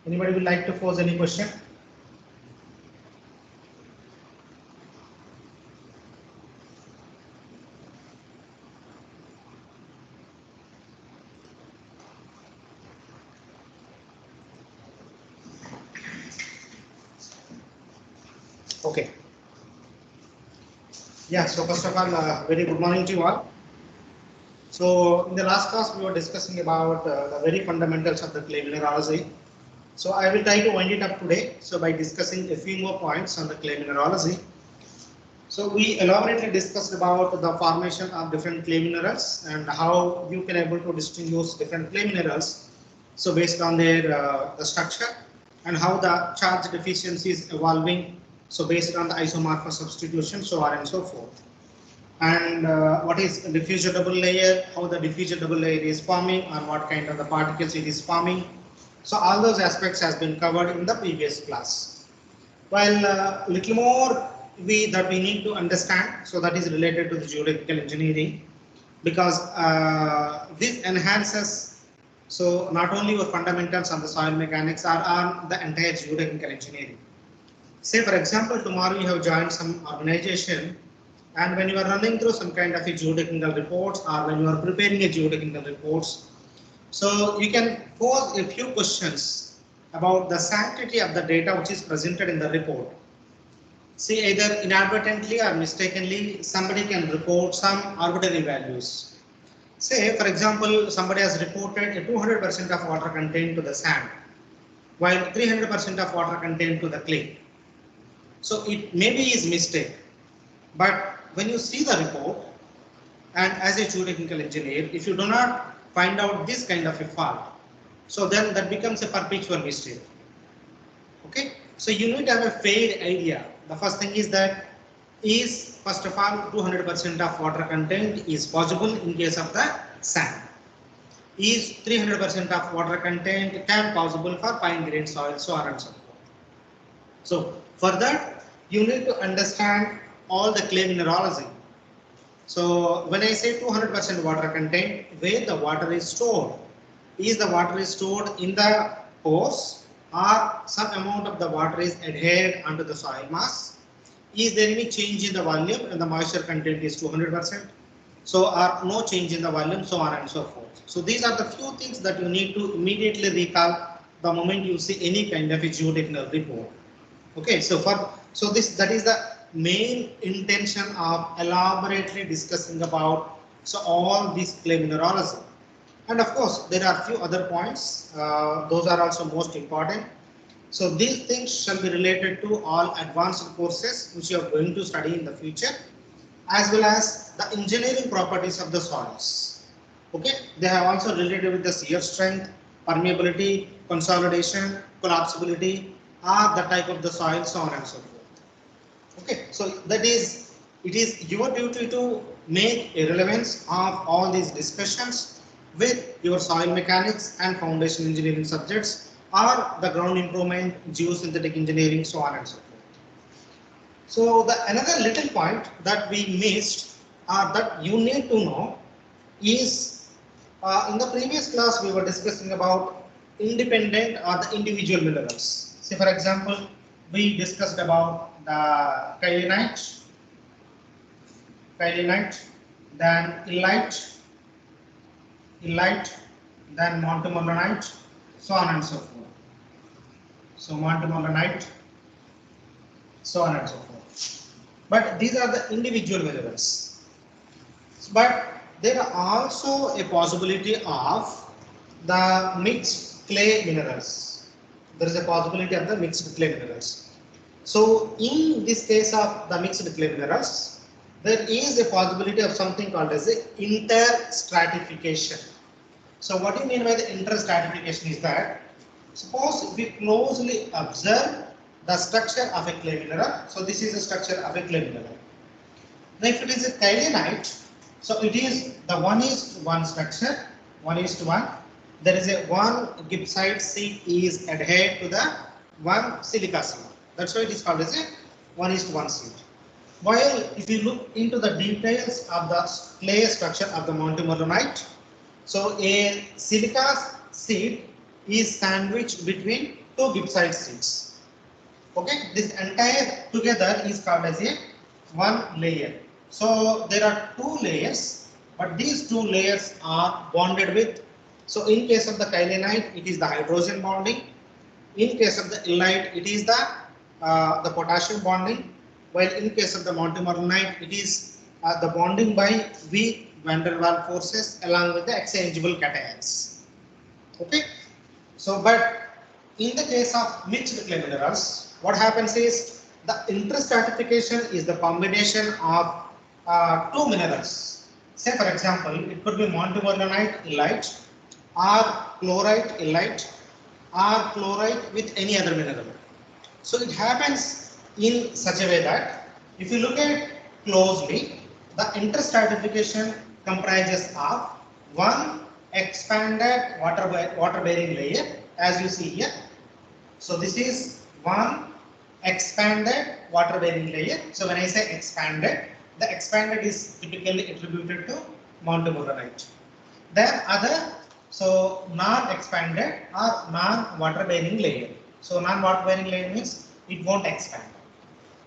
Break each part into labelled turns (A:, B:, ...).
A: Anybody would like to pose any question? Okay. Yeah, so first of all, very good morning to you all. So in the last class, we were discussing about the very fundamentals of the clay mineralogy. So I will try to wind it up today. So by discussing a few more points on the clay mineralogy. So we elaborately discussed about the formation of different clay minerals and how you can able to distinguish different clay minerals. So based on their the structure and how the charge deficiency is evolving. So based on the isomorphous substitution, so on and so forth. And what is a diffusion double layer, how the diffusion double layer is forming, or what kind of the particles it is forming. So all those aspects has been covered in the previous class. While little more we need to understand, so that is related to the geotechnical engineering, because this enhances so not only your fundamentals on the soil mechanics or on the entire geotechnical engineering. Say for example, tomorrow you have joined some organization, and when you are running through some kind of a geotechnical reports or when you are preparing a geotechnical reports, so you can pose a few questions about the sanctity of the data which is presented in the report. See, either inadvertently or mistakenly, somebody can report some arbitrary values. Say, for example, somebody has reported a 200% of water contained to the sand, while 300% of water contained to the clay. So it maybe is mistake, but when you see the report, and as a geotechnical engineer, if you do not find out this kind of a fault, so then that becomes a perpetual mistake. Okay, so you need to have a fair idea. The first thing is that is first of all 200% of water content is possible in case of the sand. Is 300% of water content can possible for fine grained soil, so on and so forth. So for that you need to understand all the clay mineralogy. So when I say 200% water content, where the water is stored, is the water is stored in the pores or some amount of the water is adhered onto the soil mass? Is there any change in the volume and the moisture content is 200%? So or no change in the volume, so on and so forth. So these are the few things that you need to immediately recall the moment you see any kind of a geotechnical report. Okay, so that is the main intention of elaborately discussing about so all these clay mineralogy. And of course, there are few other points. Those are also most important. So these things shall be related to all advanced courses which you are going to study in the future, as well as the engineering properties of the soils. Okay, they have also related with the shear strength, permeability, consolidation, collapsibility, or the type of the soil, so on and so forth. Okay, so that is, it is your duty to make a relevance of all these discussions with your soil mechanics and foundation engineering subjects or the ground improvement, geosynthetic engineering, so on and so forth. So the another little point that we missed or that you need to know is in the previous class we were discussing about independent or the individual minerals. Say for example, we discussed about the kyanite, then illite, then montmorillonite, so on and so forth. So montmorillonite, so on and so forth. But these are the individual minerals. But there are also a possibility of the mixed clay minerals. There is a possibility of the mixed clay minerals. So in this case of the mixed clay minerals, there is a possibility of something called as a interstratification. So what do you mean by the interstratification is that, suppose we closely observe the structure of a clay mineral. So this is the structure of a clay mineral. Now if it is a kyanite, so it is the 1:1 structure, 1:1. There is a 1 gibbsite seed is adhered to the 1 silica seed. That's why it is called as a 1:1 seed. While if you look into the details of the clay structure of the montmorillonite, so a silica seed is sandwiched between two gibbsite sheets. Okay, this entire together is called as a one layer. So there are two layers, but these two layers are bonded with. So in case of the kyanite, it is the hydrogen bonding. In case of the illite, it is the potassium bonding. While in case of the montmorillonite, it is the bonding by weak van der Waals forces along with the exchangeable cations. Okay. So, but in the case of mixed clay minerals, what happens is the interstratification is the combination of two minerals. Say for example, it could be montmorillonite illite or chlorite illite or chlorite with any other mineral. So it happens in such a way that if you look at closely, the interstratification comprises of one expanded water bearing layer, as you see here. So this is one expanded water bearing layer. So when I say expanded, the expanded is typically attributed to montmorillonite. Then other, so non-expanded or non-water bearing layer. So non-water bearing layer means it won't expand.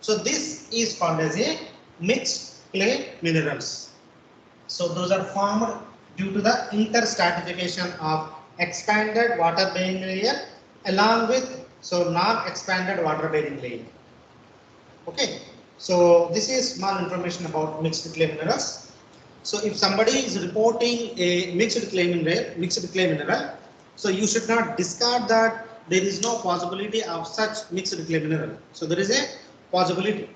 A: So this is called as a mixed clay minerals. So those are formed due to the interstratification of expanded water bearing layer along with so non-expanded water bearing layer. Okay, so this is small information about mixed clay minerals. So if somebody is reporting a mixed clay mineral, so you should not discard that there is no possibility of such mixed clay mineral. So there is a possibility.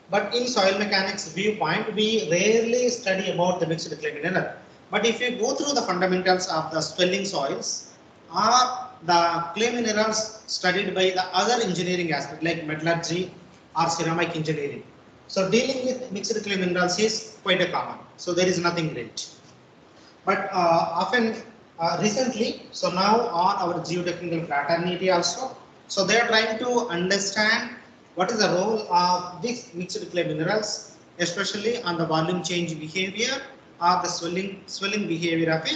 A: But in soil mechanics viewpoint, we rarely study about the mixed clay mineral. But if you go through the fundamentals of the swelling soils or the clay minerals studied by the other engineering aspect like metallurgy or ceramic engineering, so dealing with mixed clay minerals is quite a common. So there is nothing great. But often recently, so now on our geotechnical fraternity also, so they are trying to understand what is the role of these mixed clay minerals, especially on the volume change behavior or the swelling behavior of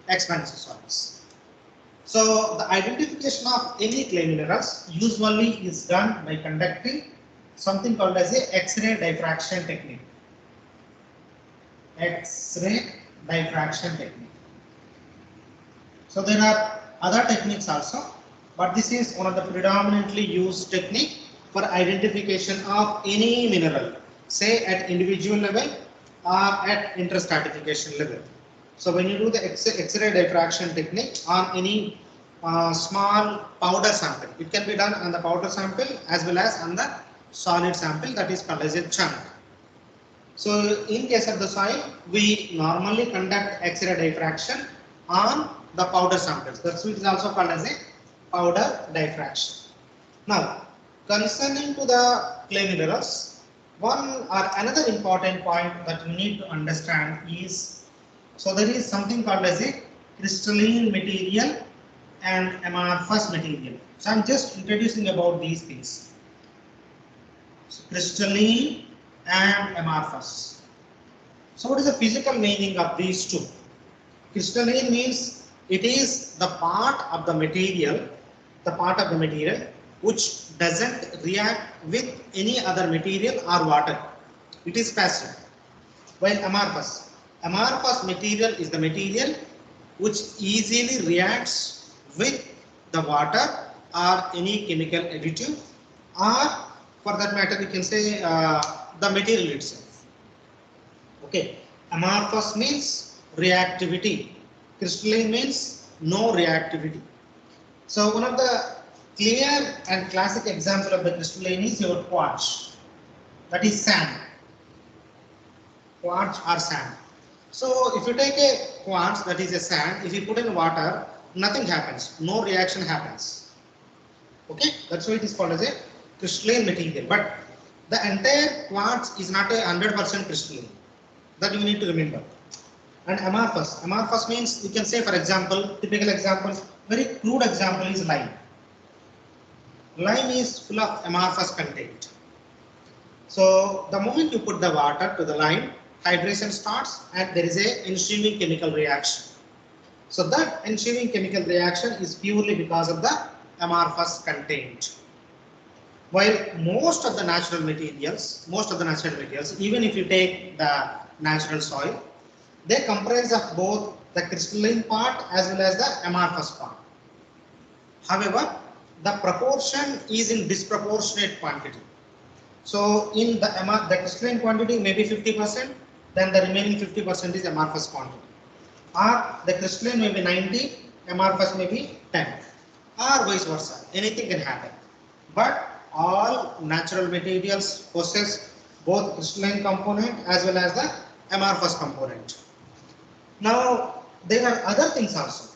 A: expansive soils. So the identification of any clay minerals usually is done by conducting something called as a X-ray diffraction technique. X-ray diffraction technique. So there are other techniques also, but this is one of the predominantly used technique for identification of any mineral, say at individual level or at interstratification level. So when you do the X-ray diffraction technique on any small powder sample, it can be done on the powder sample as well as on the solid sample, that is called as a chunk. So in case of the soil, we normally conduct X-ray diffraction on the powder samples. That's which is also called as a powder diffraction. Now, concerning to the clay minerals, one or another important point that we need to understand is, so there is something called as a crystalline material and amorphous material. So I'm just introducing about these things. So crystalline and amorphous. So what is the physical meaning of these two? Crystalline means it is the part of the material which doesn't react with any other material or water. It is passive. While amorphous material is the material which easily reacts with the water or any chemical additive, or for that matter we can say the material itself. Okay, amorphous means reactivity, crystalline means no reactivity. So one of the clear and classic example of the crystalline is your quartz, that is sand, quartz or sand. So if you take a quartz, that is a sand, if you put in water, nothing happens, no reaction happens. Okay, that's why it is called as a crystalline material. But the entire quartz is not a 100% crystalline. That you need to remember. And amorphous means you can say, for example, typical examples, very crude example is lime. Lime is full of amorphous content. So the moment you put the water to the lime, hydration starts and there is a ensuing chemical reaction. So that ensuing chemical reaction is purely because of the amorphous content. While most of the natural materials, even if you take the natural soil, they comprise of both the crystalline part as well as the amorphous part. However, the proportion is in disproportionate quantity. So in the crystalline quantity may be 50%, then the remaining 50% is amorphous quantity. Or the crystalline may be 90, amorphous may be 10, or vice versa. Anything can happen. But all natural materials possess both crystalline component as well as the amorphous component. Now, there are other things also.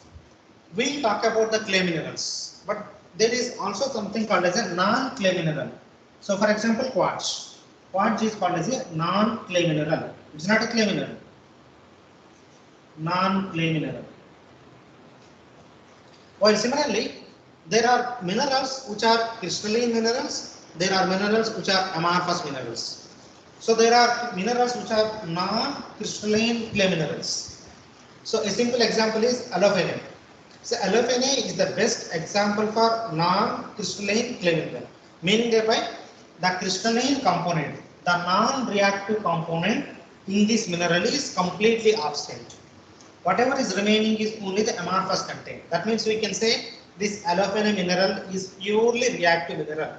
A: We'll talk about the clay minerals, but there is also something called as a non-clay mineral. So, for example, quartz. Quartz is called as a non-clay mineral. It's not a clay mineral. Non-clay mineral. While similarly, there are minerals which are crystalline minerals. There are minerals which are amorphous minerals. So, there are minerals which are non-crystalline clay minerals. So, a simple example is olivine. So, olivine is the best example for non-crystalline clay mineral, meaning thereby the crystalline component, the non-reactive component in this mineral is completely absent. Whatever is remaining is only the amorphous content. That means we can say this olivine mineral is purely reactive mineral.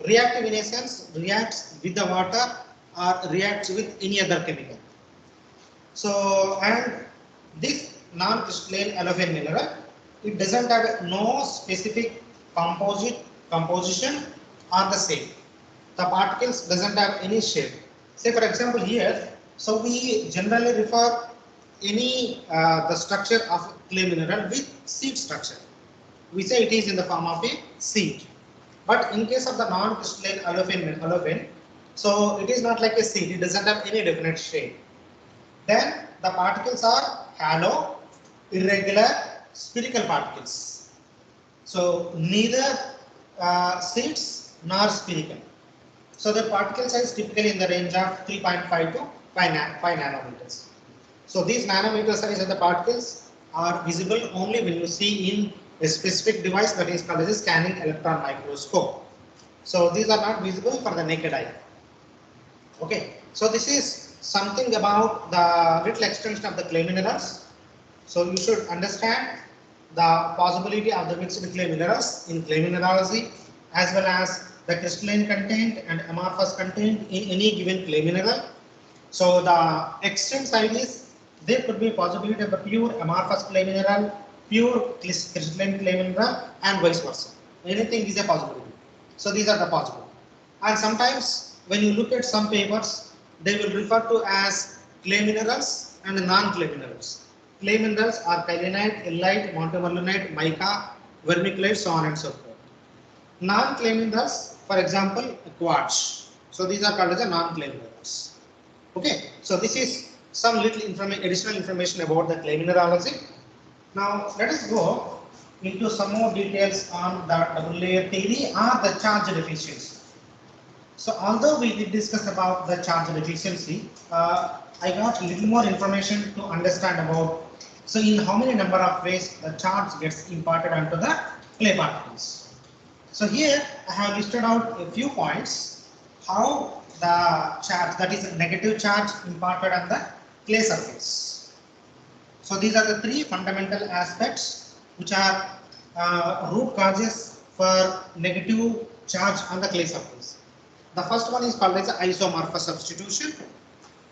A: Reactive in a sense reacts with the water or reacts with any other chemical. So, and this non-crystalline olivine mineral, it doesn't have no specific composition or the shape. The particles doesn't have any shape. Say for example here, so we generally refer any the structure of clay mineral with seed structure. We say it is in the form of a seed. But in case of the non-crystalline olivine, so it is not like a seed. It doesn't have any definite shape. Then the particles are hollow, irregular, spherical particles. So neither seeds nor spherical. So the particle size typically in the range of 3.5 to 5 nanometers. So these nanometer size of the particles are visible only when you see in a specific device that is called as a scanning electron microscope. So these are not visible for the naked eye. Okay, so this is something about the little extension of the clay minerals. So you should understand the possibility of the mixed clay minerals in clay mineralogy, as well as the crystalline content and amorphous content in any given clay mineral. So the extent side is there could be possibility of a pure amorphous clay mineral, pure crystalline clay mineral, and vice versa. Anything is a possibility. So these are the possible. And sometimes when you look at some papers, they will refer to as clay minerals and non-clay minerals. Clay minerals are kyanite, illite, montmorillonite, mica, vermiculite, so on and so forth. Non-clay minerals, for example, quartz. So these are called as a non-clay minerals. Okay, so this is some little additional information about the clay mineralogy. Now let us go into some more details on the double layer theory or the charge efficiency. So although we did discuss about the charge efficiency, I got a little more information to understand about, so in how many number of ways the charge gets imparted onto the clay particles. So here I have listed out a few points how the charge, that is a negative charge, imparted on the clay surface. So these are the three fundamental aspects which are root causes for negative charge on the clay surface. The first one is called as isomorphous substitution.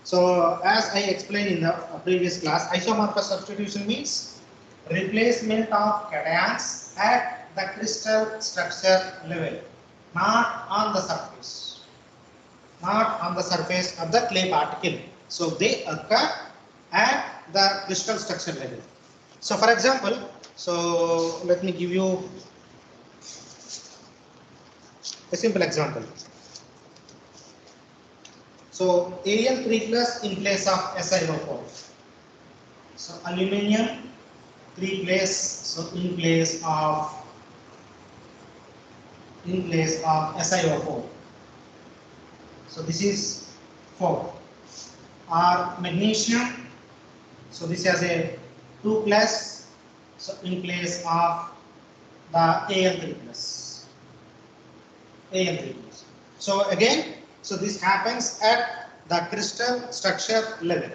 A: So as I explained in the previous class, isomorphous substitution means replacement of cations at the crystal structure level, not on the surface, not on the surface of the clay particle. So they occur at the crystal structure level. So for example, so let me give you a simple example. So Al3 plus in place of SiO4. So aluminium 3 place, so in place of SiO4. So this is 4. Or magnesium, so this has a 2 plus, so in place of the Am3 plus. Am3 plus. So again, so this happens at the crystal structure level.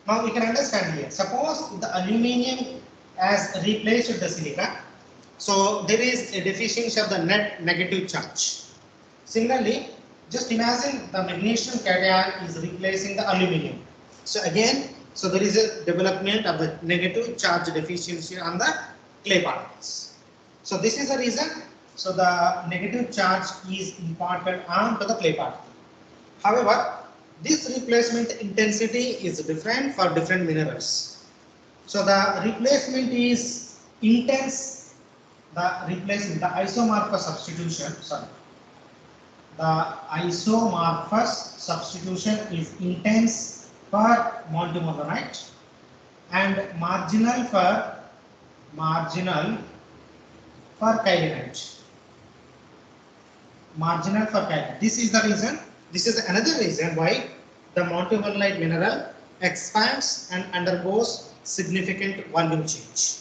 A: Now we can understand here. Suppose the aluminium has replaced the silica, so there is a deficiency of the net negative charge. Similarly, just imagine the magnesium cation is replacing the aluminium. So again, so there is a development of the negative charge deficiency on the clay particles. So this is the reason. So the negative charge is imparted onto the clay particle. However, this replacement intensity is different for different minerals. So the replacement is intense. The replacement, the isomorphous substitution. Sorry. The isomorphous substitution is intense for montmorillonite and marginal for kyanite. Marginal for kyanite. This is the reason. This is another reason why the montmorillonite mineral expands and undergoes significant volume change.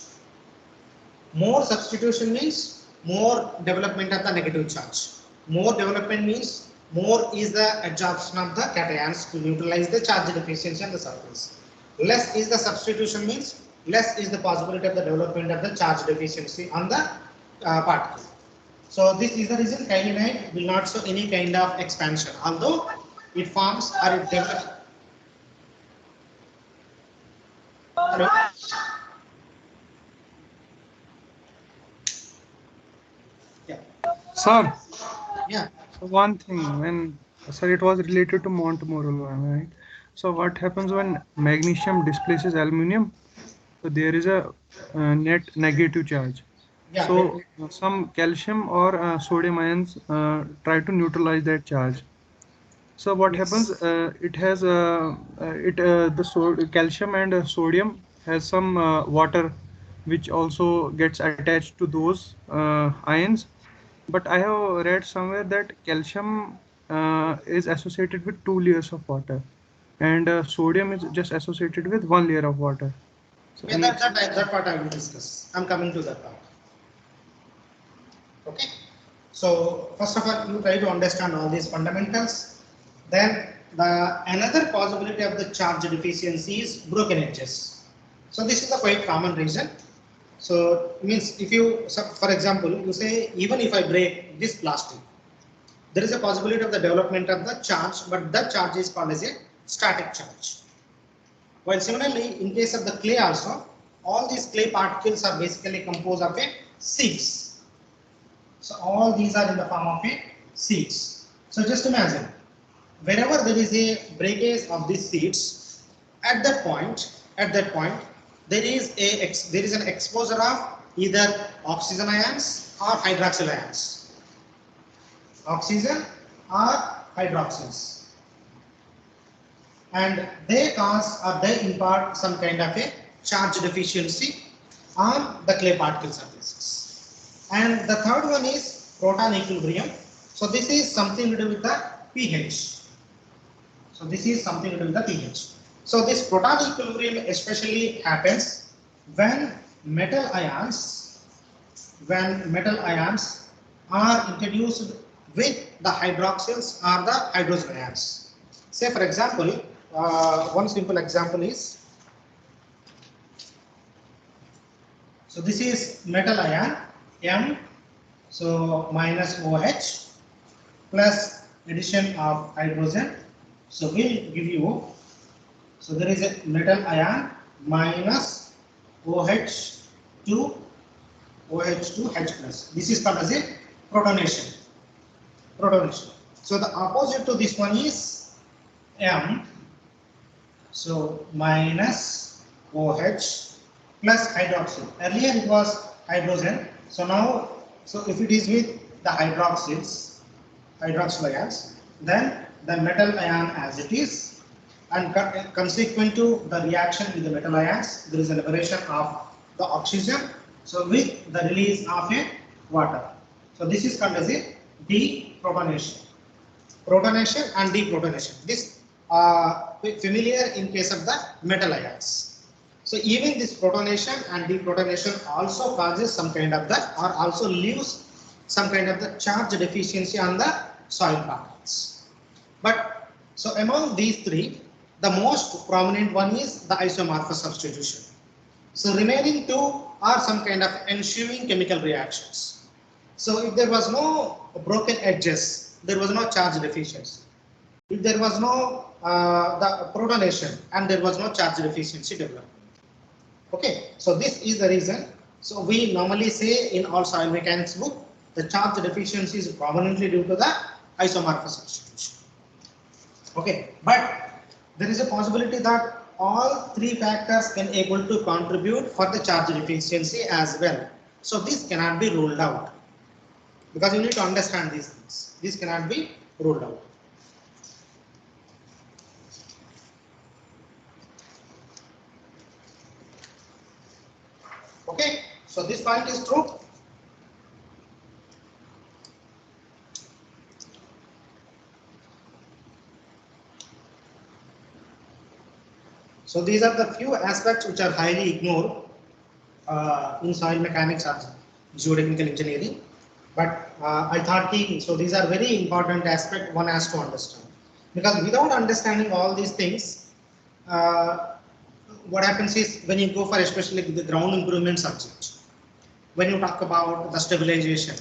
A: More substitution means more development of the negative charge. More development means more is the absorption of the cations to neutralize the charge deficiency on the surface. Less is the substitution means less is the possibility of the development of the charge deficiency on the particle. So this is the reason kyanite will not show any kind of expansion, although it forms or it develops. Hello? Yeah.
B: Sir,
A: Yeah.
B: so one thing when sir it was related to Montmorillon, right? So what happens when magnesium displaces aluminum? So there is a net negative charge.
A: Yeah.
B: So some calcium or sodium ions try to neutralize that charge. So what happens?
A: Yes.
B: It has calcium and sodium has some water, which also gets attached to those ions. But I have read somewhere that calcium is associated with 2 layers of water, and sodium is just associated with 1 layer of water. So
A: Yeah,
B: any
A: that part I will discuss. I'm coming to that part. Okay. So first of all, you try to understand all these fundamentals. Then the another possibility of the charge deficiency is broken edges. So this is a quite common reason. So means if you, so for example, you say even if I break this plastic, there is a possibility of the development of the charge, but that charge is called as a static charge. While similarly, in case of the clay also, all these clay particles are basically composed of a seeds. So all these are in the form of a seeds. So just imagine, wherever there is a breakage of these seeds, at that point, there is an exposure of either oxygen ions or hydroxyl ions. Oxygen or hydroxyls. And they cause or they impart some kind of a charge deficiency on the clay particle surfaces. And the third one is proton equilibrium. So this is something to do with the pH. So this is something to do with the pH. So this proton equilibrium especially happens when metal ions are introduced with the hydroxyls or the hydrogen ions. Say for example, one simple example is, so this is metal ion M, so minus OH plus addition of hydrogen, so will give you, so there is a metal ion minus OH2 H plus. This is called as a protonation. So the opposite to this one is M, so minus OH plus hydroxyl. Earlier it was hydrogen, so now, so if it is with the hydroxyl ions, then the metal ion as it is, and consequent to the reaction with the metal ions, there is a liberation of the oxygen, so with the release of a water. So this is called as a deprotonation. Protonation and deprotonation. This familiar in case of the metal ions. So even this protonation and deprotonation also causes some kind of the, or also leaves some kind of the charge deficiency on the soil particles. But so among these three, the most prominent one is the isomorphous substitution. So remaining two are some kind of ensuing chemical reactions. So if there was no broken edges, there was no charge deficiency. If there was no the protonation and there was no charge deficiency development. Okay, so this is the reason. So we normally say in all soil mechanics book, the charge deficiency is prominently due to the isomorphous substitution. Okay, but there is a possibility that all three factors can able to contribute for the charge deficiency as well. So this cannot be ruled out because you need to understand these things. This cannot be ruled out. Okay, so this point is true. So these are the few aspects which are highly ignored in soil mechanics or geotechnical engineering. But I thought so these are very important aspects one has to understand. Because without understanding all these things, what happens is when you go for especially the ground improvement subject, when you talk about the stabilization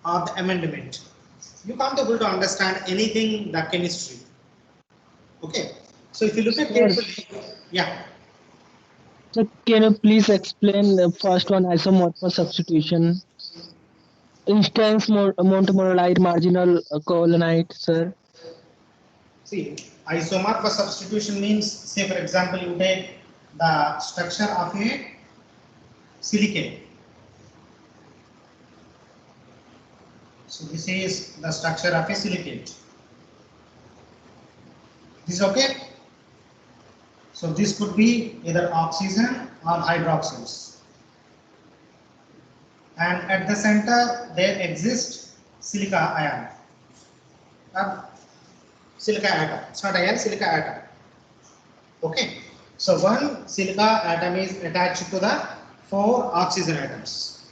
A: or the amendment, you can't able to understand anything the chemistry. Okay, so if you look at carefully, yeah.
C: So can you please explain the first one, isomorphous substitution? Instance montmorillonite, marginal colonite, sir.
A: See, isomorphous substitution means, say for example, you take the structure of a silicate. So this is the structure of a silicate. This is okay. So this could be either oxygen or hydroxyls. And at the center there exists silica ion. Silica atom. It's not ion, silica atom. Okay. So one silica atom is attached to the 4 oxygen atoms.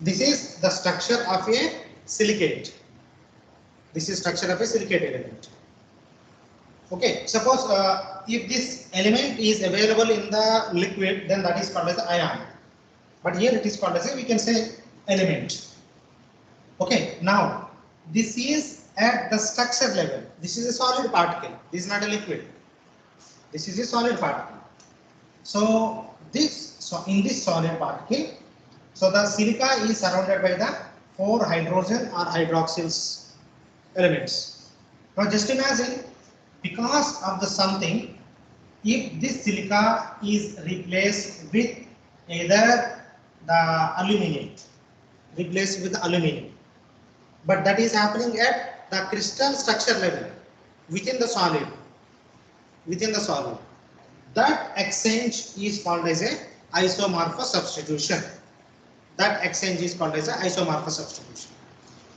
A: This is the structure of a silicate. This is structure of a silicate element. Okay. Suppose if this element is available in the liquid, then that is called as the ion. But here it is called as a, we can say, element. Okay. Now this is at the structure level. This is a solid particle. This is not a liquid. This is a solid particle. So in this solid particle, so the silica is surrounded by the 4 hydrogen or hydroxyls elements. Now just imagine, because of the something, if this silica is replaced with either the aluminium, but that is happening at the crystal structure level within the solid. That exchange is called as a isomorphous substitution.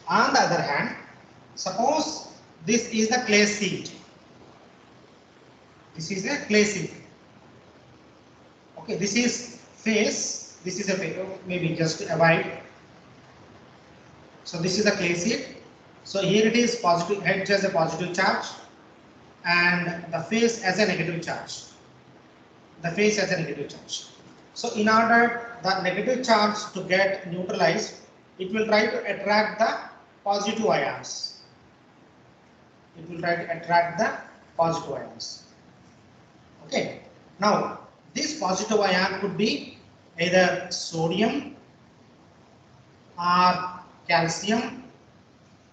A: On the other hand, suppose this is the clay sheet. Okay, this is face. This is a face. Maybe just to avoid. So this is the clay sheet. So here it is positive, edge as a positive charge and the face as a negative charge. So in order the negative charge to get neutralized, it will try to attract the positive ions. Okay. Now this positive ion could be either sodium or calcium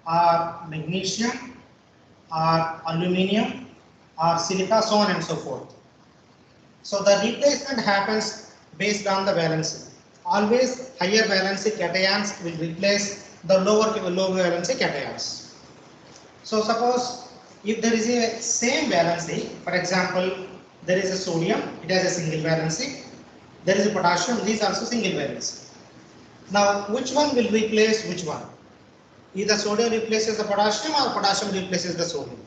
A: or magnesium or aluminium or silica, so on and so forth. So the replacement happens based on the valency. Always higher valency cations will replace the lower valency cations. So suppose if there is a same valency, for example, there is a sodium, it has a single valency. There is a potassium, these also single valency. Now which one will replace which one? Either sodium replaces the potassium or potassium replaces the sodium.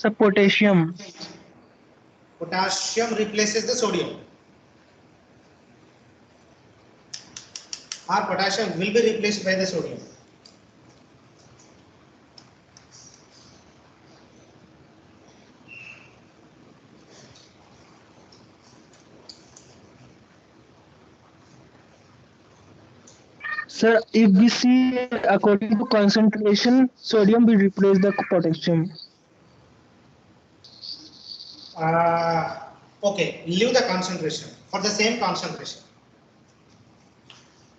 C: Sir, potassium.
A: Potassium replaces the sodium. Or potassium will be replaced by the sodium.
C: Sir, if we see according to concentration, sodium will replace the potassium.
A: Okay, leave the concentration for the same concentration.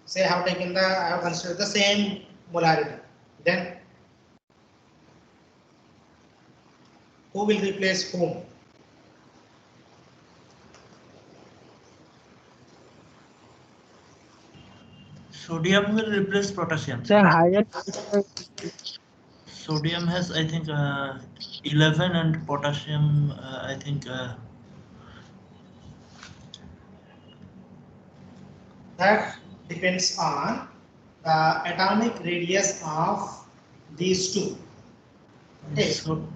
A: Say I have considered the same molarity. Then who will replace whom?
D: Sodium will replace potassium.
C: Sir, higher.
D: Sodium has, I think, 11 and potassium, I think.
A: That depends on the atomic radius of these two. Okay.
D: So,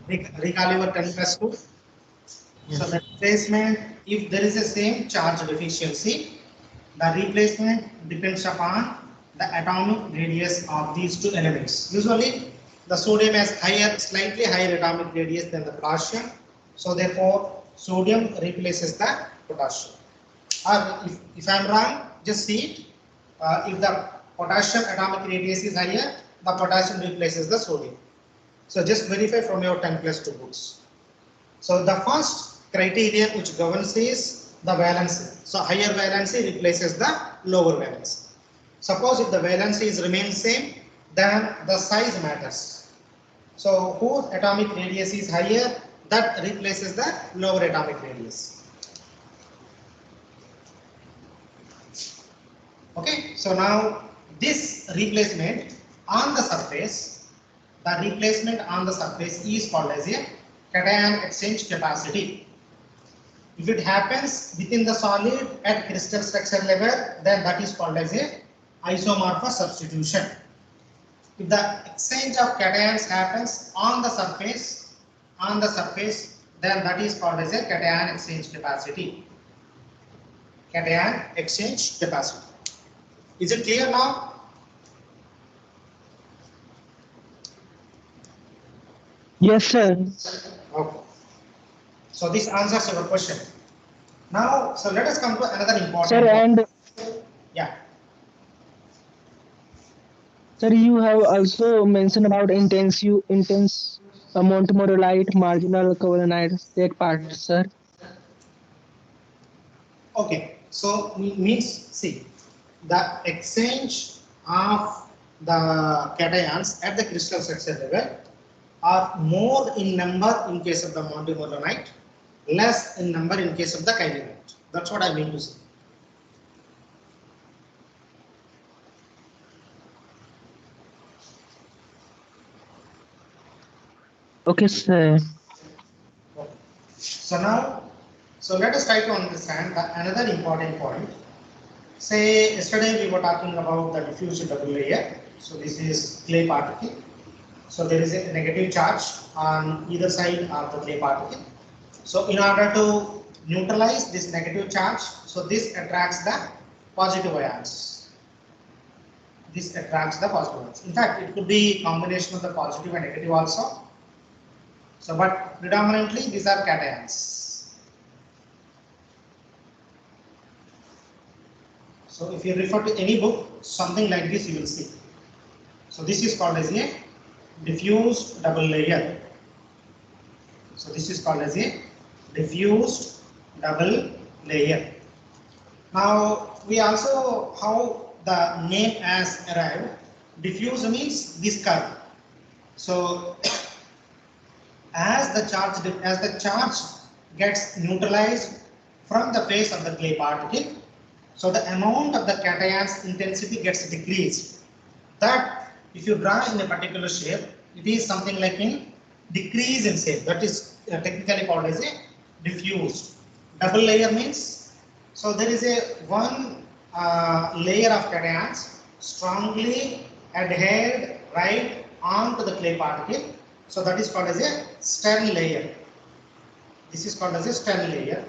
A: Recall your 10 plus 2.
D: yes.
A: So the replacement, if there is a same charge deficiency, the replacement depends upon the atomic radius of these two elements. Usually the sodium has slightly higher atomic radius than the potassium. So therefore sodium replaces the potassium. Or if I am wrong, just see it. If the potassium atomic radius is higher, the potassium replaces the sodium. So just verify from your 10 plus 2 books. So the first criterion which governs is the valency. So higher valency replaces the lower valency. Suppose if the valency remains same, then the size matters. So whose atomic radius is higher, that replaces the lower atomic radius. Okay, so now this replacement on the surface, is called as a cation exchange capacity. If it happens within the solid at crystal structure level, then that is called as a isomorphous substitution. If the exchange of cations happens on the surface, then that is called as a cation exchange capacity. Cation exchange capacity. Is it clear now?
C: Yes, sir.
A: Okay. So this answers your question. Now, so let us come to another important
C: Sir,
A: point.
C: and
A: Yeah.
C: sir, you have also mentioned about intense montemorillite, marginal covalent, that part, sir.
A: Okay. So means see the exchange of the cations at the crystal structure level are more in number in case of the montemorillite, less in number in case of the kyanite. That's what I mean to say.
C: Okay, sir.
A: Okay. So now, so let us try to understand another important point. Say yesterday we were talking about the diffuse double layer. So this is clay particle. So there is a negative charge on either side of the clay particle. So in order to neutralize this negative charge, so this attracts the positive ions. This attracts the positive ions. In fact, it could be combination of the positive and negative also. So but predominantly these are cations. So if you refer to any book, something like this you will see. So this is called as a diffused double layer. So this is called as a diffused double layer. Now we also how the name has arrived. Diffuse means this curve. So as the charge gets neutralized from the face of the clay particle, so the amount of the cation's intensity gets decreased. That if you draw in a particular shape, it is something like in decrease in shape. That is technically called as a diffused. Double layer means, so there is a one layer of cations strongly adhered right onto the clay particle, So that is called as a stern layer. This is called as a stern layer.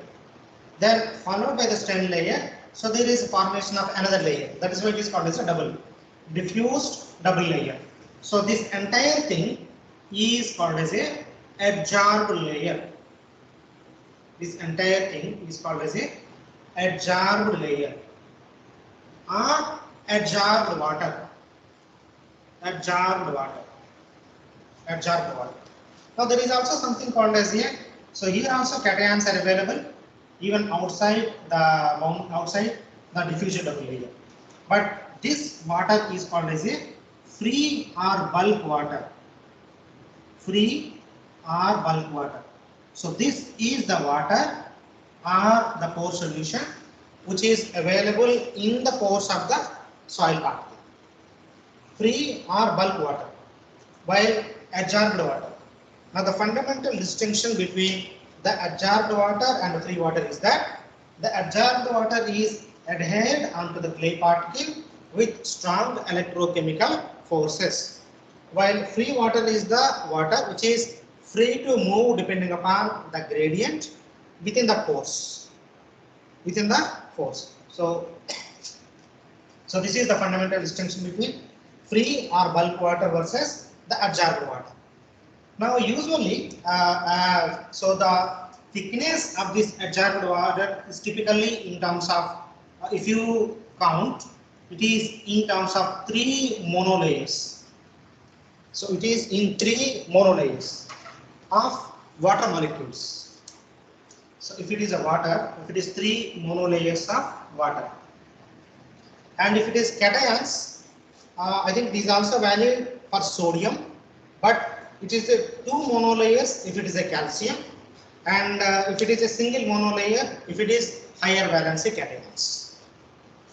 A: Then followed by the stern layer, so there is a formation of another layer. That is why it is called as a double, diffused double layer. So this entire thing is called as a adsorbed layer. This entire thing is called as a adsorbed layer or adsorbed water. Adsorbed water. Adsorbed water. Now there is also something called as a, so here also cations are available even outside the diffusion double layer. But this water is called as a free or bulk water. Free or bulk water. So this is the water or the pore solution which is available in the pores of the soil particle. Free or bulk water, while adsorbed water. Now the fundamental distinction between the adsorbed water and the free water is that the adsorbed water is adhered onto the clay particle with strong electrochemical forces, while free water is the water which is free to move depending upon the gradient within the pores. Within the pores. So this is the fundamental distinction between free or bulk water versus the adsorbed water. Now usually, so the thickness of this adsorbed water is typically in terms of, if you count, it is in terms of 3 monolayers. So it is in 3 monolayers of water molecules. So if it is a water, if it is 3 monolayers of water. And if it is cations, I think these are also valid for sodium, but it is a 2 monolayers if it is a calcium, and if it is a single monolayer if it is higher valency cations.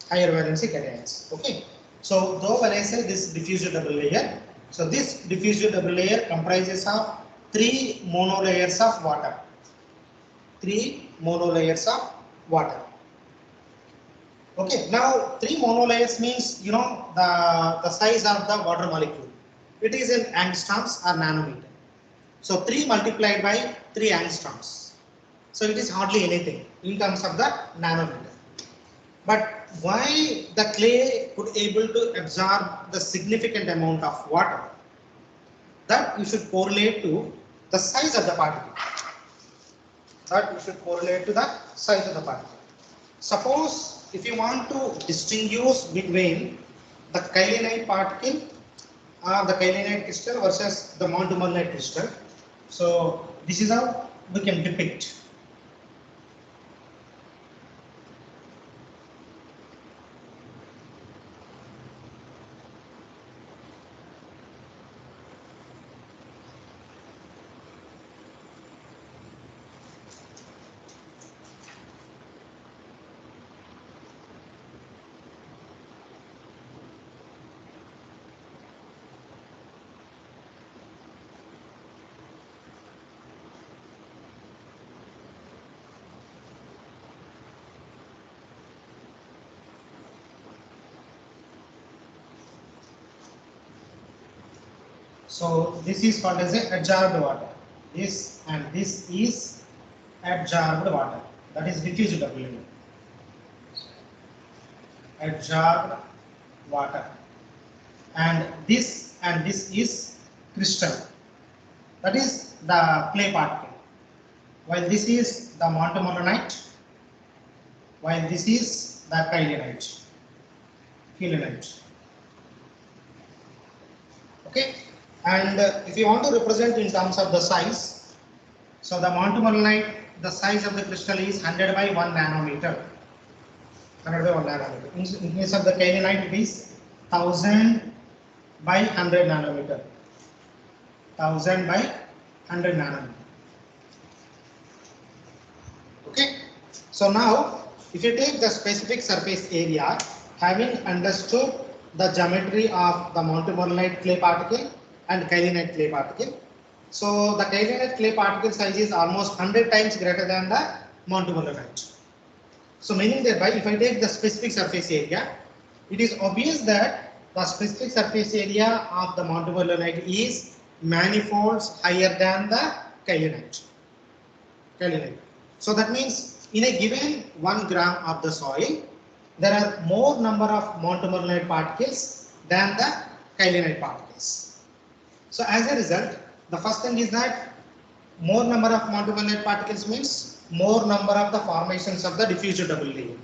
A: Higher valency cations. Okay. So though when I say this diffusion double layer, so this diffusion double layer comprises of 3 monolayers of water. 3 monolayers of water. Okay. Now 3 monolayers means, you know, the size of the water molecule. It is in angstroms or nanometer. So 3 multiplied by 3 angstroms. So it is hardly anything in terms of the nanometer. But why the clay could able to absorb the significant amount of water? That you should correlate to the size of the particle. That you should correlate to the size of the particle. Suppose if you want to distinguish between the kyelinite particle, the kyelinite crystal versus the montmorillonite crystal. So this is how we can depict. So this is called as a adsorbed water. This and this is adsorbed water. That is diffused double layer. Adsorbed water. And this is crystal. That is the clay particle. While this is the montmorillonite. While this is the kyelinite. Okay. And if you want to represent in terms of the size, so the montmorillonite, the size of the crystal is 100 by 1 nanometer. 100 by 1 nanometer. In case of the kyelinite, it is 1000 by 100 nanometer. 1000 by 100 nanometer. Okay. So now, if you take the specific surface area, having understood the geometry of the montmorillonite clay particle and kyelinite clay particle. So the kyelinite clay particle size is almost 100 times greater than the montmorillonite. So meaning thereby, if I take the specific surface area, it is obvious that the specific surface area of the montmorillonite is manifolds higher than the kaolinite. So that means in a given 1 gram of the soil, there are more number of montmorillonite particles than the kaolinite particles. So as a result, the first thing is that more number of montmorillonite particles means more number of the formations of the diffusive double layer.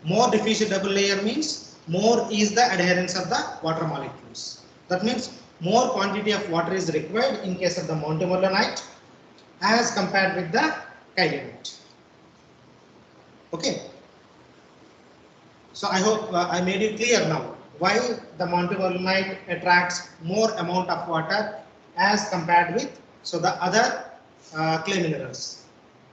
A: More diffusive double layer means more is the adherence of the water molecules. That means more quantity of water is required in case of the montmorillonite as compared with the kaolinite. Okay. So I hope I made it clear now why the montmorillonite attracts more amount of water as compared with the other clay minerals.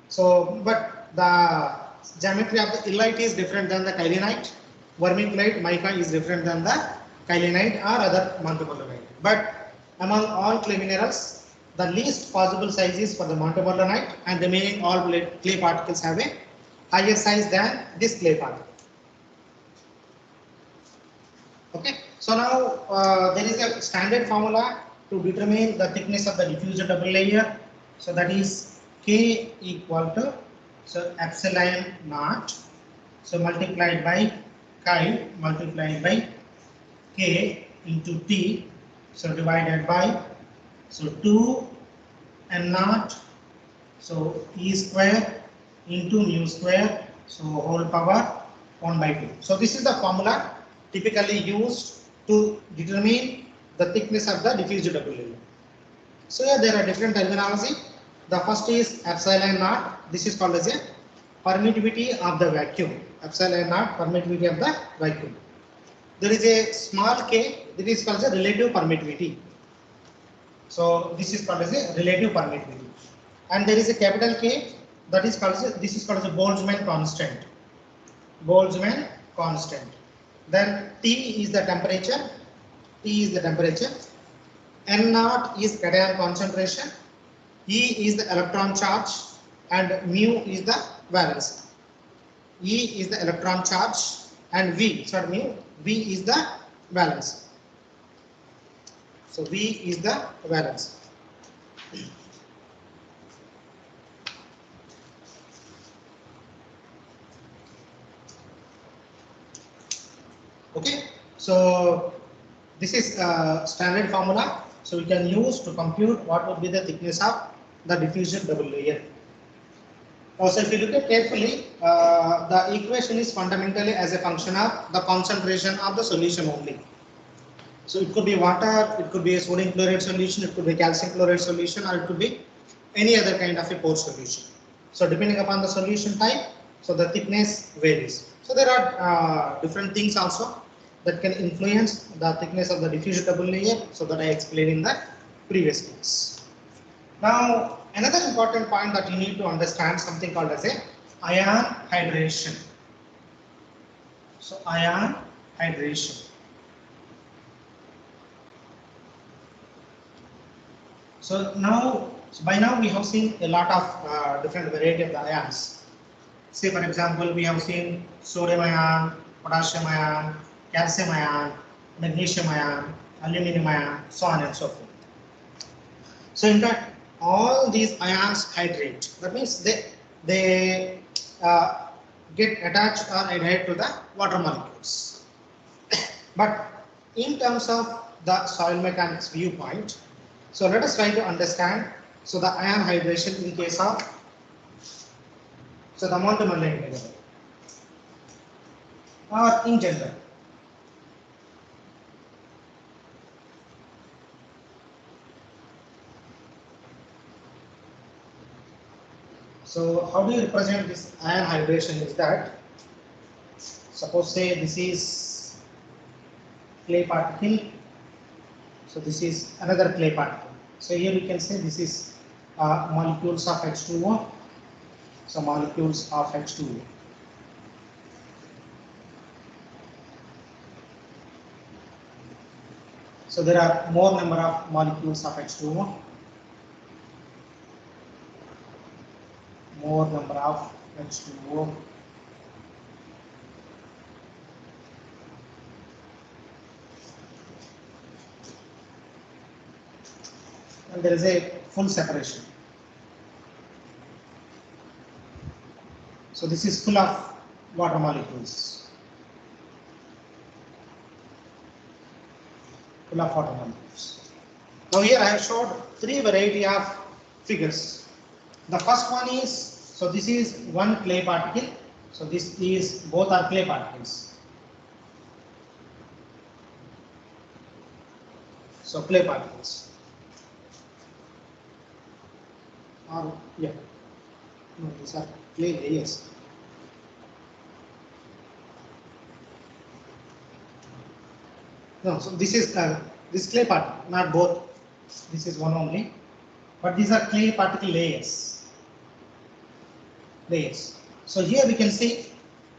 A: So, but the geometry of the illite is different than the kaolinite. Vermiculite, mica is different than the kaolinite or other montmorillonite. But among all clay minerals, the least possible size is for the montmorillonite, and remaining all clay particles have a higher size than this clay particle. Okay, so now there is a standard formula to determine the thickness of the diffuser double layer. So that is K equal to epsilon naught, so multiplied by chi multiplied by K into T, so divided by 2 n naught, so E square into mu square, so whole power 1 by 2. So this is the formula typically used to determine the thickness of the diffusive double layer. So here there are different terminology. The first is epsilon naught. This is called as a permittivity of the vacuum. Epsilon naught, permittivity of the vacuum. There is a small k. This is called as a relative permittivity. So this is called as a relative permittivity. And there is a capital K. That is called as a Boltzmann constant. Boltzmann constant. Then T is the temperature. T is the temperature. N naught is cation concentration. E is the electron charge, and mu is the valence. E is the electron charge, and V is the valence. So V is the valence. Okay, so this is standard formula, so we can use to compute what would be the thickness of the diffusion double layer. Also, if you look at carefully, the equation is fundamentally as a function of the concentration of the solution only. So it could be water, it could be a sodium chloride solution, it could be calcium chloride solution, or it could be any other kind of a pore solution. So depending upon the solution type, so the thickness varies. So there are different things also that can influence the thickness of the diffusion double layer, so that I explained in the previous class. Now, another important point that you need to understand, something called as a ion hydration. So ion hydration. So now, by now we have seen a lot of different variety of the ions. Say for example, we have seen sodium ion, potassium ion, calcium ion, magnesium ion, aluminum ion, so on and so forth. So in fact, all these ions hydrate. That means they get attached or adhere to the water molecules. But in terms of the soil mechanics viewpoint, so let us try to understand so the ion hydration in case of the montmorillonite mineral or in general. So how do you represent this ion hydration is that, suppose say this is clay particle, so this is another clay particle. So here you can say this is molecules of H2O, so molecules of H2O. So there are more number of molecules of H2O, more number of H2O. and there is a full separation. So this is full of water molecules. Full of water molecules. Now here I have showed three variety of figures. The first one is, so this is one clay particle. So this is, both are clay particles. So clay particles. Yeah. No, these are clay layers. No, so this is this clay particle, not both. This is one only, but these are clay particle layers. Layers. So here we can see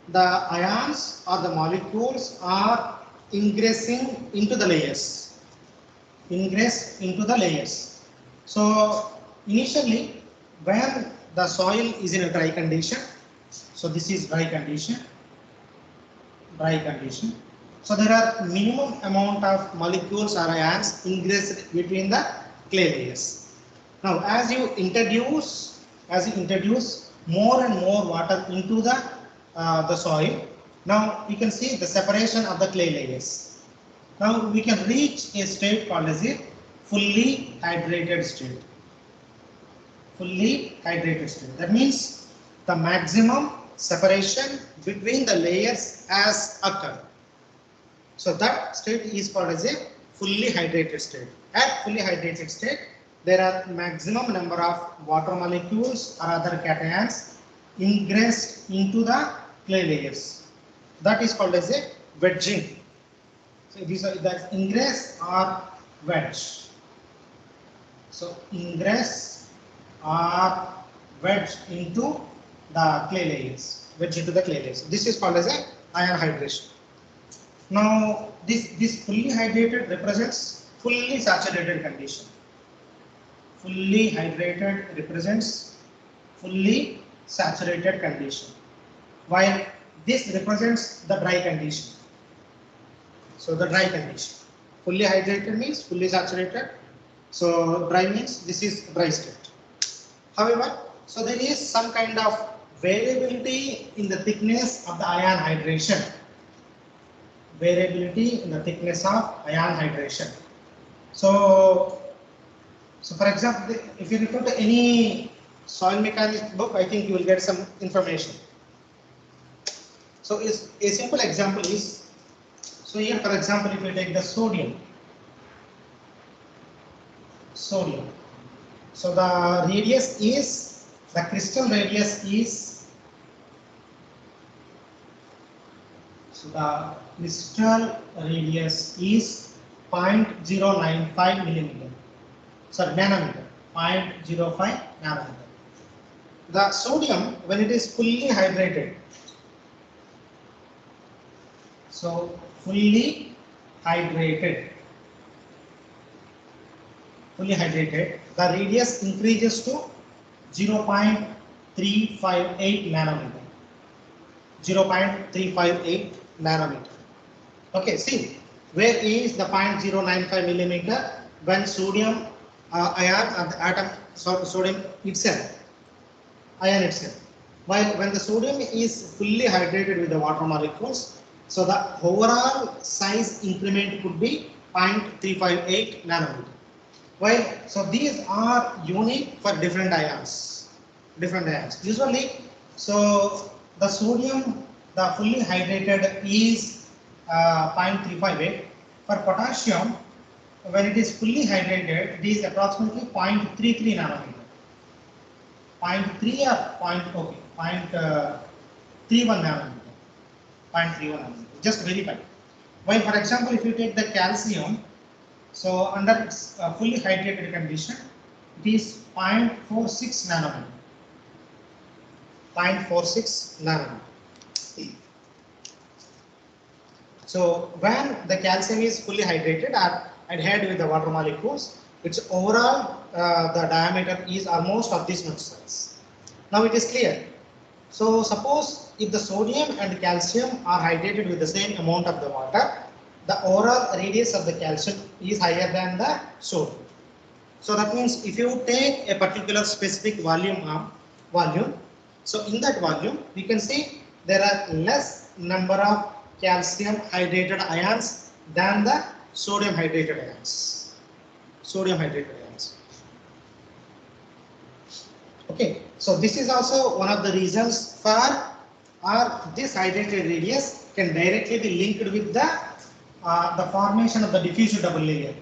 A: the ions or the molecules are ingressing into the layers. Ingress into the layers. So initially, when the soil is in a dry condition, so this is dry condition. Dry condition. So there are minimum amount of molecules or ions ingressed between the clay layers. Now, as you introduce more and more water into the soil, now you can see the separation of the clay layers. Now we can reach a state called as a fully hydrated state. Fully hydrated state. That means the maximum separation between the layers has occurred. So that state is called as a fully hydrated state. At fully hydrated state, there are maximum number of water molecules or other cations ingressed into the clay layers. That is called as a wedging. So these are the ingress or wedge. So ingress or wedge into the clay layers. Wedge into the clay layers. This is called as a ion hydration. Now this fully hydrated represents fully saturated condition. Fully hydrated represents fully saturated condition, while this represents the dry condition. So the dry condition. Fully hydrated means fully saturated. So dry means this is dry state. However, so there is some kind of variability in the thickness of the ion hydration. Variability in the thickness of ion hydration. So for example, if you refer to any soil mechanics book, I think you will get some information. So a simple example is, so here for example, if you take the sodium. So the radius is, the crystal radius is, so the crystal radius is 0.095 millimeter. Sorry, nanometer. 0.05 nanometer. The sodium, when it is fully hydrated, so fully hydrated, the radius increases to 0.358 nanometer. 0.358 nanometer. Okay, see, where is the 0.095 millimeter when sodium ion of the atom, sodium itself, ion itself. While when the sodium is fully hydrated with the water molecules, so the overall size increment could be 0.358 nanometer. While so these are unique for different ions. Usually, so the sodium, the fully hydrated is 0.358. For potassium, when it is fully hydrated, it is approximately 0.33 nanometer. 0.3 or 0.31 nanometer. 0.31 nanometer. Just verify. While for example, if you take the calcium, so under its fully hydrated condition, it is 0.46 nanometer. 0.46 nanometer. So when the calcium is fully hydrated or adhered with the water molecules, its overall the diameter is almost of this much size. Now it is clear. So suppose if the sodium and calcium are hydrated with the same amount of the water, the overall radius of the calcium is higher than the sodium. So that means if you take a particular specific volume, so in that volume we can see there are less number of calcium hydrated ions than the sodium hydrated ions. Sodium hydrated ions. Okay, so this is also one of the reasons for this hydrated radius can directly be linked with the formation of the diffusive double layer.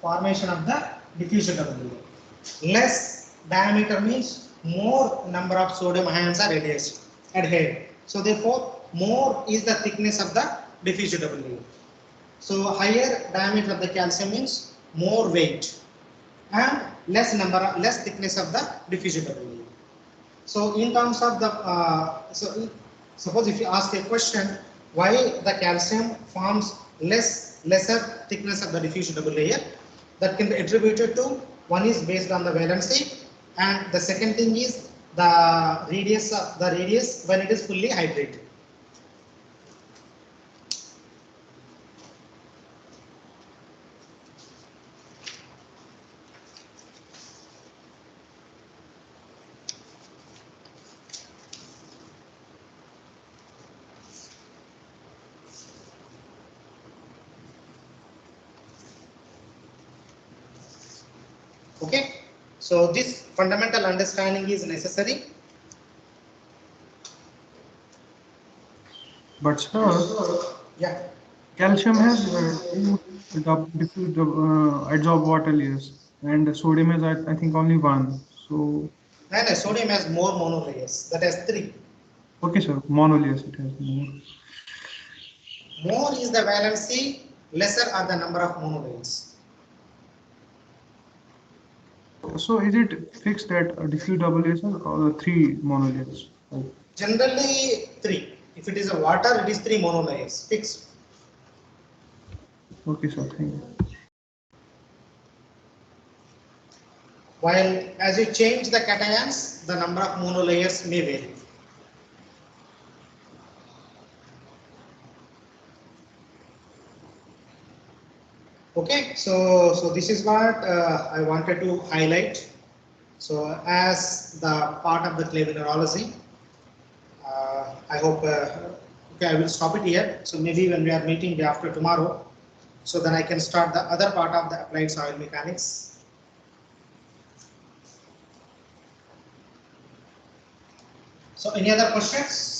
A: Formation of the diffusive double layer. Less diameter means more number of sodium ions are adhered. So therefore, more is the thickness of the diffusive double layer. So higher diameter of the calcium means more weight and less thickness of the diffusive double layer. So in terms of the suppose if you ask a question why the calcium forms lesser thickness of the diffusive double layer, that can be attributed to, one is based on the valency and the second thing is the radius when it is fully hydrated. Okay, so this fundamental understanding is necessary.
B: But sir,
A: Yeah.
B: calcium has two diffused adsorb water layers, and sodium has I think only one. So
A: And sodium has more monolayers, that has 3.
B: okay, sir, monolayers it has more.
A: More is the valency, lesser are the number of monolayers.
B: So is it fixed that diffuse double layers or 3 monolayers?
A: Generally 3. If it is a water, it is 3 monolayers, fixed.
B: Okay, sir, thank you.
A: While as you change the cations, the number of monolayers may vary. Okay, so this is what I wanted to highlight. So as the part of the clay mineralogy, I hope, okay, I will stop it here. So maybe when we are meeting day after tomorrow, so then I can start the other part of the applied soil mechanics. So any other questions?